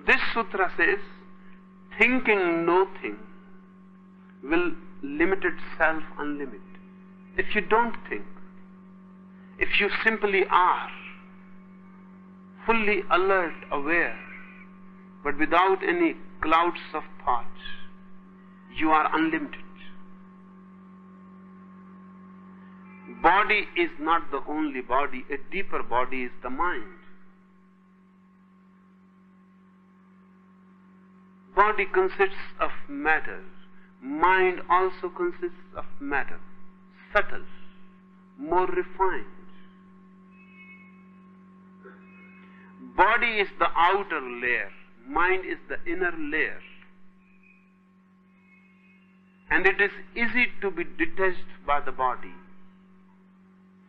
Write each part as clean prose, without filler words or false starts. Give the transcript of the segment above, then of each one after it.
this sutra says, thinking no thing will limit itself unlimited. If you don't think, if you simply are fully alert, aware, but without any clouds of thought, you are unlimited. Body is not the only body. A deeper body is the mind. Body consists of matter. Mind also consists of matter. Subtle, more refined. Body is the outer layer. Mind is the inner layer. And it is easy to be detached by the body,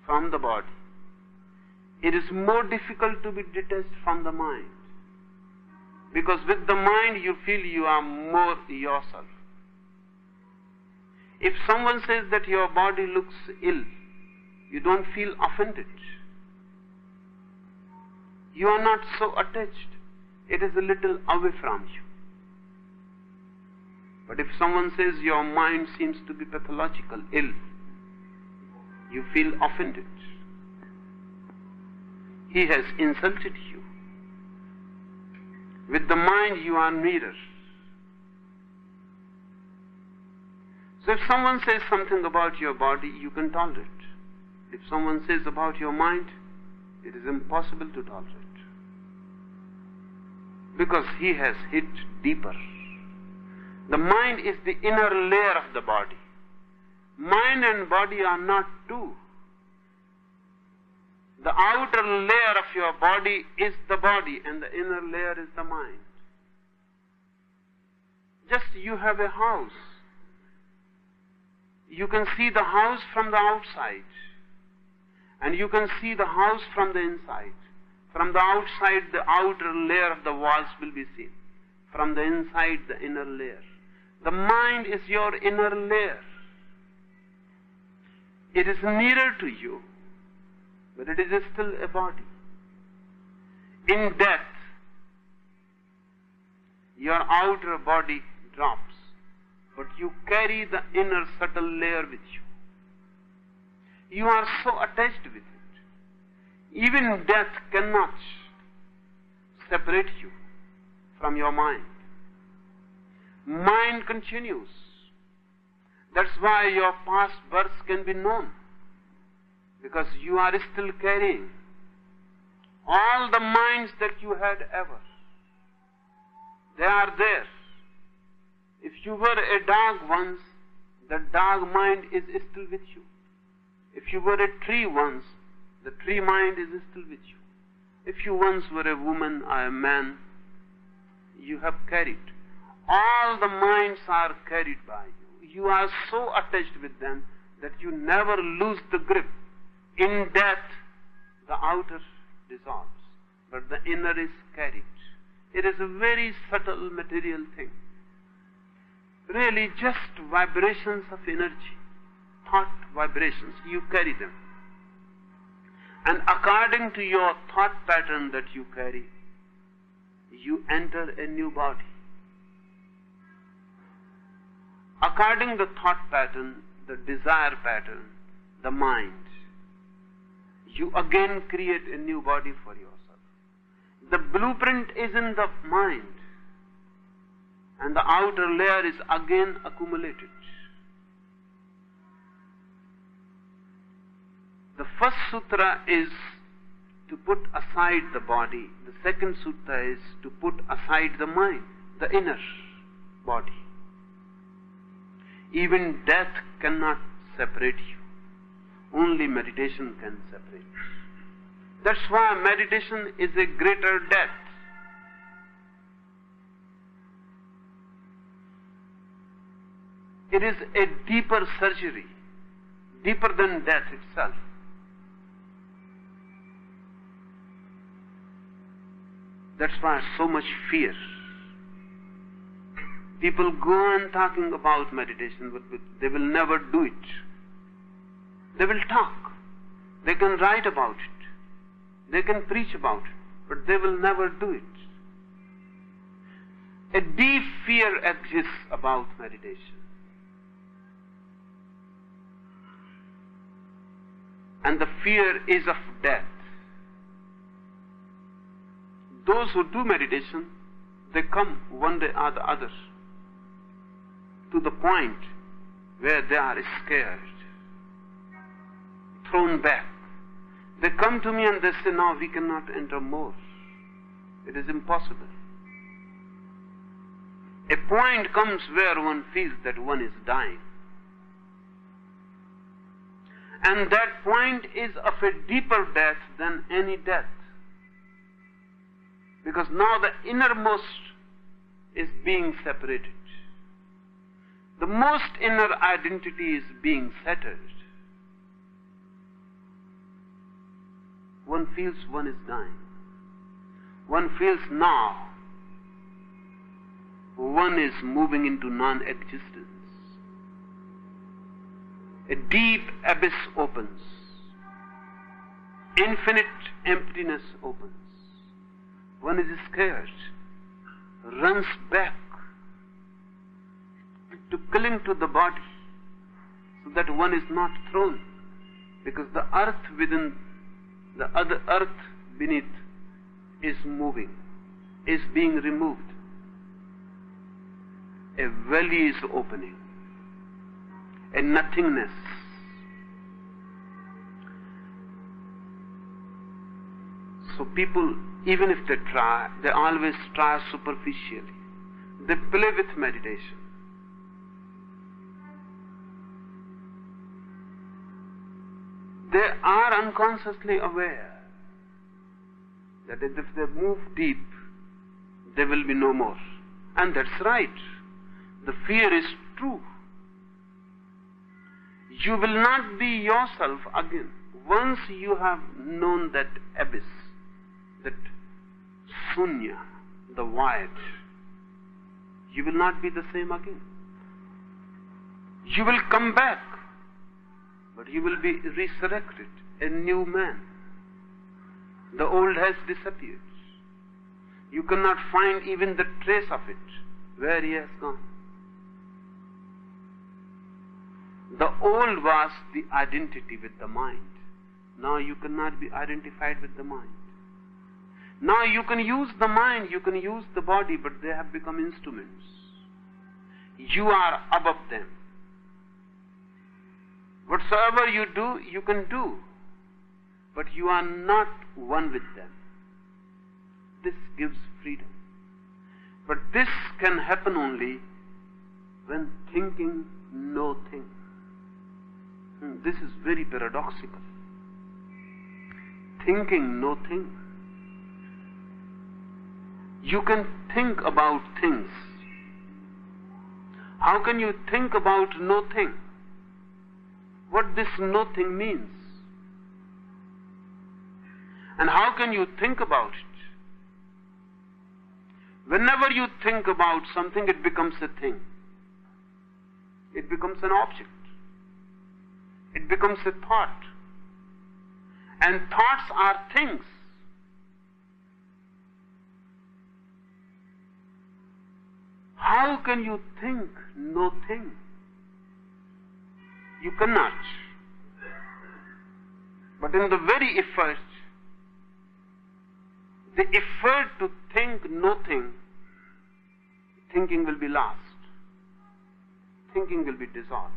from the body. It is more difficult to be detached from the mind. Because with the mind you feel you are more yourself. If someone says that your body looks ill, you don't feel offended. You are not so attached. It is a little away from you. But if someone says your mind seems to be pathological, ill, you feel offended. He has insulted you. With the mind you are nearer. So if someone says something about your body, you can tolerate. If someone says about your mind, it is impossible to tolerate. Because he has hit deeper. The mind is the inner layer of the body. Mind and body are not two. The outer layer of your body is the body and the inner layer is the mind. Just you have a house. You can see the house from the outside and you can see the house from the inside. From the outside, the outer layer of the walls will be seen. From the inside, the inner layer. The mind is your inner layer. It is nearer to you, but it is still a body. In death, your outer body drops, but you carry the inner subtle layer with you. You are so attached with it. Even death cannot separate you from your mind. Mind continues. That's why your past births can be known. Because you are still carrying all the minds that you had ever. They are there. If you were a dog once, the dog mind is still with you. If you were a tree once, the tree mind is still with you. If you once were a woman or a man, you have carried. All the minds are carried by you. You are so attached with them that you never lose the grip. In death, the outer dissolves, but the inner is carried. It is a very subtle material thing. Really just vibrations of energy, thought vibrations, you carry them. And according to your thought pattern that you carry, you enter a new body. According to the thought pattern, the desire pattern, the mind, you again create a new body for yourself. The blueprint is in the mind, and the outer layer is again accumulated. The first sutra is to put aside the body. The second sutra is to put aside the mind, the inner body. Even death cannot separate you. Only meditation can separate you. That's why meditation is a greater death. It is a deeper surgery, deeper than death itself. That's why so much fear. People go on talking about meditation, but they will never do it. They will talk. They can write about it. They can preach about it, but they will never do it. A deep fear exists about meditation. And the fear is of death. Those who do meditation, they come one day or the other to the point where they are scared, thrown back. They come to me and they say, no, we cannot enter more. It is impossible. A point comes where one feels that one is dying. And that point is of a deeper death than any death. Because now the innermost is being separated. The most inner identity is being shattered. One feels one is dying. One feels now one is moving into non-existence. A deep abyss opens. Infinite emptiness opens. One is scared, runs back to cling to the body so that one is not thrown, because the earth within the other earth beneath is moving, is being removed. A valley is opening, a nothingness. So people, even if they try, they always try superficially. They play with meditation. They are unconsciously aware that if they move deep, there will be no more. And that's right. The fear is true. You will not be yourself again. Once you have known that abyss, that shunya, the void, you will not be the same again. You will come back, but you will be resurrected, a new man. The old has disappeared. You cannot find even the trace of it, where he has gone. The old was the identity with the mind. Now you cannot be identified with the mind. Now you can use the mind, you can use the body, but they have become instruments. You are above them. Whatsoever you do, you can do, but you are not one with them. This gives freedom. But this can happen only when thinking no thing. This is very paradoxical. Thinking no thing. You can think about things. How can you think about no thing? What this no thing means? And how can you think about it? Whenever you think about something, it becomes a thing. It becomes an object. It becomes a thought. And thoughts are things. How can you think no thing? You cannot. But in the very effort, the effort to think no thing, thinking will be lost. Thinking will be dissolved.